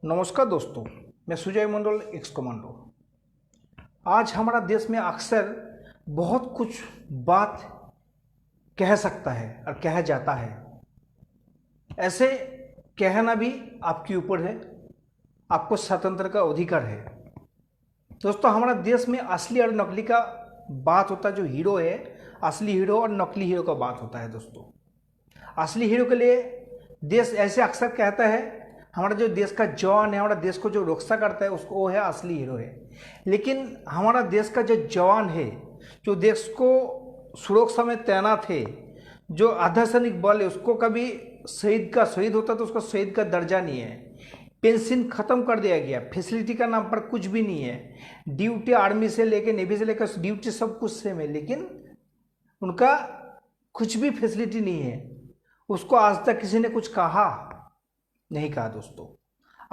नमस्कार दोस्तों, मैं सुजय मंडल एक्स कमांडो। आज हमारा देश में अक्सर बहुत कुछ बात कह सकता है और कहा जाता है। ऐसे कहना भी आपके ऊपर है, आपको स्वतंत्र का अधिकार है। दोस्तों, हमारा देश में असली और नकली का बात होता है। जो हीरो है, असली हीरो और नकली हीरो का बात होता है। दोस्तों, असली हीरो के लिए देश ऐसे अक्सर कहता है, हमारा जो देश का जवान है, हमारा देश को जो रक्षा करता है, उसको वो है असली हीरो है। लेकिन हमारा देश का जो जवान है, जो देश को सुरक्षा में तैनात है, जो अर्धसैनिक बल है, उसको कभी शहीद होता तो उसको शहीद का दर्जा नहीं है। पेंशन खत्म कर दिया गया, फैसिलिटी का नाम पर कुछ भी नहीं है। ड्यूटी आर्मी से लेकर नेवी से लेकर ड्यूटी सब कुछ सेम है, लेकिन उनका कुछ भी फैसिलिटी नहीं है। उसको आज तक किसी ने कुछ कहा नहीं कहा दोस्तों।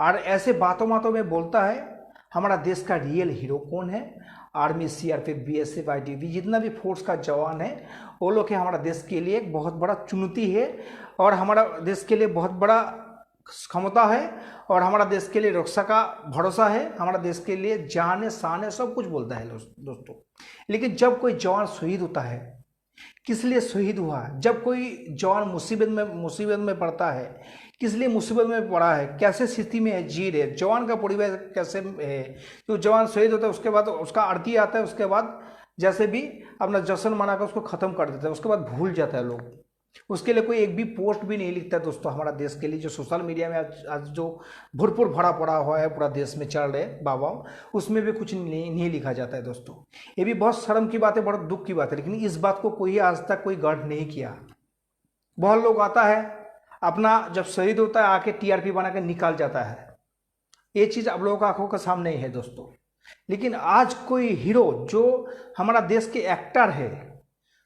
और ऐसे बातों बातों में बोलता है हमारा देश का रियल हीरो कौन है। आर्मी, सीआरपीएफ, बीएसएफ, आईटीबीपी, जितना भी फोर्स का जवान है, वो लोग हमारा देश के लिए एक बहुत बड़ा चुनौती है और हमारा देश के लिए बहुत बड़ा क्षमता है और हमारा देश के लिए रक्षा का भरोसा है। हमारा देश के लिए जान है, शान है, सब कुछ बोलता है दोस्तों। लेकिन जब कोई जवान शहीद होता है, किस लिए शहीद हुआ? जब कोई जवान मुसीबत में पड़ता है, किस लिए मुसीबत में पड़ा है, कैसे स्थिति में है, जी रहे, जवान का परिवार कैसे है। जो जवान शहीद होता है उसके बाद उसका आरती आता है, उसके बाद जैसे भी अपना जश्न मनाकर उसको खत्म कर देता है, उसके बाद भूल जाता है लोग। उसके लिए कोई एक भी पोस्ट भी नहीं लिखता दोस्तों। हमारा देश के लिए जो सोशल मीडिया में आज जो भरपूर भरा पड़ा हुआ है, पूरा देश में चल रहे बाबा, उसमें भी कुछ नहीं लिखा जाता है दोस्तों। ये भी बहुत शर्म की बात है, बहुत दुख की बात है। लेकिन इस बात को कोई आज तक कोई गढ़ नहीं किया। बहुत लोग आता है अपना, जब शहीद होता है आके टीआरपी बना के निकाल जाता है। ये चीज़ आप लोगों का आंखों के सामने ही है दोस्तों। लेकिन आज कोई हीरो जो हमारा देश के एक्टर है,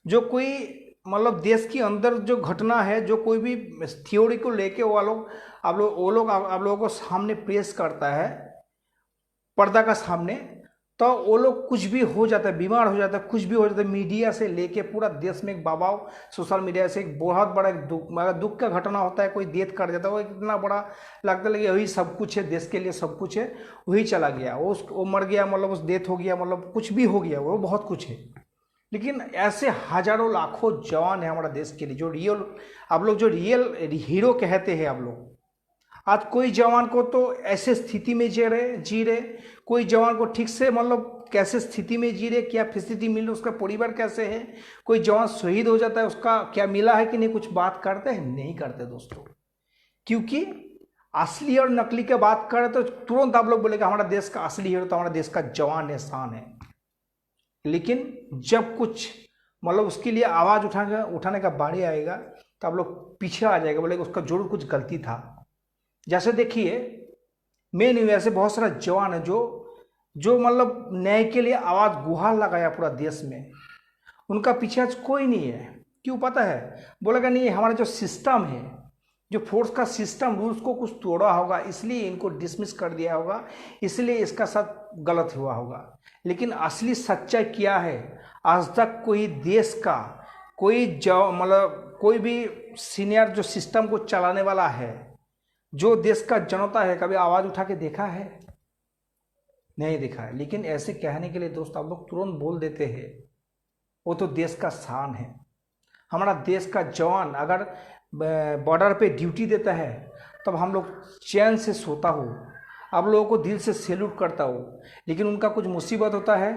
जो कोई मतलब देश के अंदर जो घटना है, जो कोई भी थ्योरी को लेके वो लोग आप लोगों को सामने पेश करता है पर्दा का सामने, तो वो लोग कुछ भी हो जाता है, बीमार हो जाता है, कुछ भी हो जाता है। मीडिया से लेके पूरा देश में एक बवाल, सोशल मीडिया से एक बहुत बड़ा दुख का घटना होता है, कोई डेथ कर जाता है, वो इतना बड़ा लगता है कि वही सब कुछ है, देश के लिए सब कुछ है, वही चला गया, वो मर गया, मतलब उस डेथ हो गया, मतलब कुछ भी हो गया, वो बहुत कुछ है। लेकिन ऐसे हजारों लाखों जवान है हमारा देश के लिए, जो रियल आप लोग जो रियल हीरो कहते हैं आप लोग। आज कोई जवान को तो ऐसे स्थिति में जी रहे, कोई जवान को ठीक से मतलब कैसे स्थिति में जी रहे, क्या फैसिलिटी मिल रही, उसका परिवार कैसे है। कोई जवान शहीद हो जाता है, उसका क्या मिला है कि नहीं, कुछ बात करते हैं? नहीं करते दोस्तों। क्योंकि असली और नकली की बात करें तो तुरंत आप लोग बोलेगा हमारा देश का असली हीरो तो हमारा देश का जवान है, शान है। लेकिन जब कुछ मतलब उसके लिए आवाज उठाने का बारी आएगा तो आप लोग पीछे आ जाएगा, बोलेगा उसका जरूर कुछ गलती था। जैसे देखिए, मैं नहीं, वैसे बहुत सारा जवान है जो मतलब न्याय के लिए आवाज गुहार लगाया पूरा देश में। उनका पीछे आज कोई नहीं है। क्यों पता है? बोलेगा नहीं, हमारा जो सिस्टम है, जो फोर्स का सिस्टम, रूल्स को कुछ तोड़ा होगा, इसलिए इनको डिसमिस कर दिया होगा, इसलिए इसका साथ गलत हुआ होगा। लेकिन असली सच्चाई क्या है? आज तक कोई देश का कोई मतलब कोई भी सीनियर जो सिस्टम को चलाने वाला है, जो देश का जनता है, कभी आवाज उठा के देखा है? नहीं देखा है। लेकिन ऐसे कहने के लिए दोस्त आप लोग तुरंत बोल देते हैं, वो तो देश का शान है। हमारा देश का जवान अगर बॉर्डर पे ड्यूटी देता है तब हम लोग चैन से सोता हो, आप लोगों को दिल से सैल्यूट करता हो। लेकिन उनका कुछ मुसीबत होता है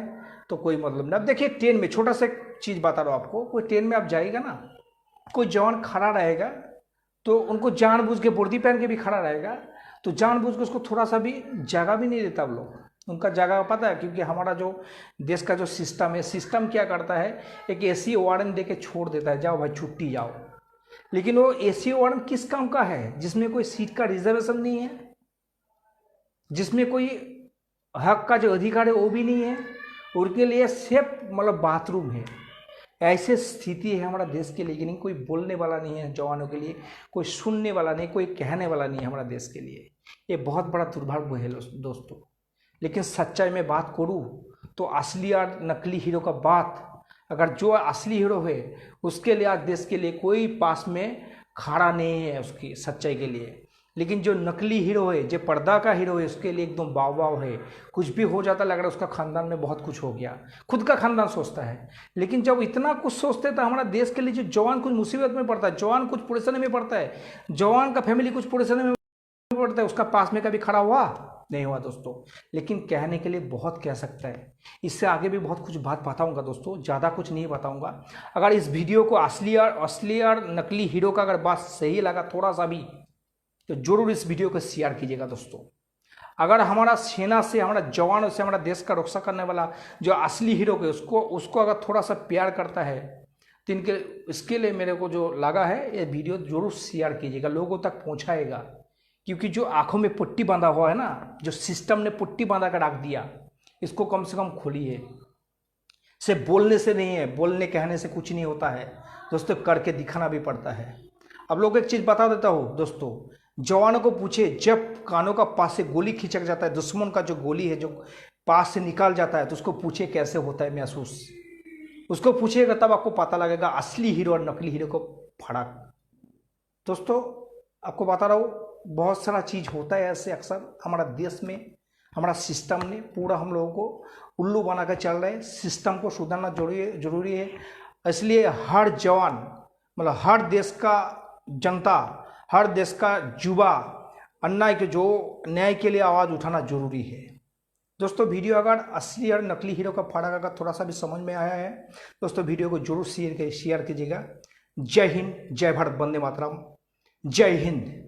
तो कोई मतलब नहीं। अब देखिए, ट्रेन में छोटा सा चीज़ बता रहा हूँ आपको। कोई ट्रेन में आप जाएगा ना, कोई जवान खड़ा रहेगा तो उनको जानबूझ के वर्दी पहन के भी खड़ा रहेगा, तो जानबूझ के उसको थोड़ा सा भी जगह भी नहीं देता आप लोग। उनका जगह पता है, क्योंकि हमारा जो देश का जो सिस्टम है, सिस्टम क्या करता है, एक एसी वार्डन दे के छोड़ देता है, जाओ भाई छुट्टी जाओ। लेकिन वो एसी वार्डन किस काम का है? जिसमें कोई सीट का रिजर्वेशन नहीं है, जिसमें कोई हक का जो अधिकार है वो भी नहीं है, उनके लिए सिर्फ मतलब बाथरूम है। ऐसे स्थिति है हमारा देश के लिए कि नहीं, कोई बोलने वाला नहीं है जवानों के लिए, कोई सुनने वाला नहीं, कोई कहने वाला नहीं है हमारा देश के लिए। ये बहुत बड़ा दुर्भाग्य है दोस्तों। लेकिन सच्चाई में बात करूँ तो असली और नकली हीरो का बात, अगर जो असली हीरो है उसके लिए आज देश के लिए कोई पास में खड़ा नहीं है उसकी सच्चाई के लिए। लेकिन जो नकली हीरो है, जो पर्दा का हीरो है, उसके लिए एकदम वाव वाव है। कुछ भी हो जाता लग रहा है उसका खानदान में बहुत कुछ हो गया, खुद का खानदान सोचता है। लेकिन जब इतना कुछ सोचते तो हमारा देश के लिए जो जवान कुछ मुसीबत में पड़ता है, जवान कुछ परेशानी में पड़ता है, जवान का फैमिली कुछ परेशानी में पड़ता है, उसका पास में कभी खड़ा हुआ नहीं हुआ दोस्तों। लेकिन कहने के लिए बहुत कह सकता है, इससे आगे भी बहुत कुछ बात बताऊंगा दोस्तों, ज़्यादा कुछ नहीं बताऊंगा। अगर इस वीडियो को असली और नकली हीरो का अगर बात सही लगा थोड़ा सा भी, तो जरूर इस वीडियो को शेयर कीजिएगा दोस्तों। अगर हमारा सेना से, हमारा जवानों से, हमारा देश का रक्षा करने वाला जो असली हीरो है उसको अगर थोड़ा सा प्यार करता है तो इसके लिए मेरे को जो लगा है, ये वीडियो जरूर शेयर कीजिएगा, लोगों तक पहुंचाएगा। क्योंकि जो आंखों में पुट्टी बांधा हुआ है ना, जो सिस्टम ने पुट्टी बांधा कर रख दिया, इसको कम से कम खोलिए। सिर्फ बोलने से नहीं है, बोलने कहने से कुछ नहीं होता है दोस्तों, करके दिखाना भी पड़ता है। अब लोग एक चीज़ बता देता हूँ दोस्तों, जवानों को पूछे, जब कानों का पास से गोली खिंचक जाता है, दुश्मन का जो गोली है जो पास से निकाल जाता है, तो उसको पूछे कैसे होता है महसूस, उसको पूछिएगा तब आपको पता लगेगा असली हीरो और नकली हीरो को फर्क। दोस्तों आपको बता रहा हूँ, बहुत सारा चीज़ होता है ऐसे अक्सर हमारा देश में, हमारा सिस्टम ने पूरा हम लोगों को उल्लू बना कर चल रहे हैं। सिस्टम को सुधारना जरूरी है। इसलिए हर जवान, मतलब हर देश का जनता, हर देश का युवा अन्याय के न्याय के लिए आवाज़ उठाना जरूरी है। दोस्तों वीडियो अगर असली और नकली हीरो का फर्क अगर थोड़ा सा भी समझ में आया है दोस्तों, वीडियो को जरूर शेयर कीजिएगा। जय हिंद, जय भारत, वंदे मातरम, जय हिंद।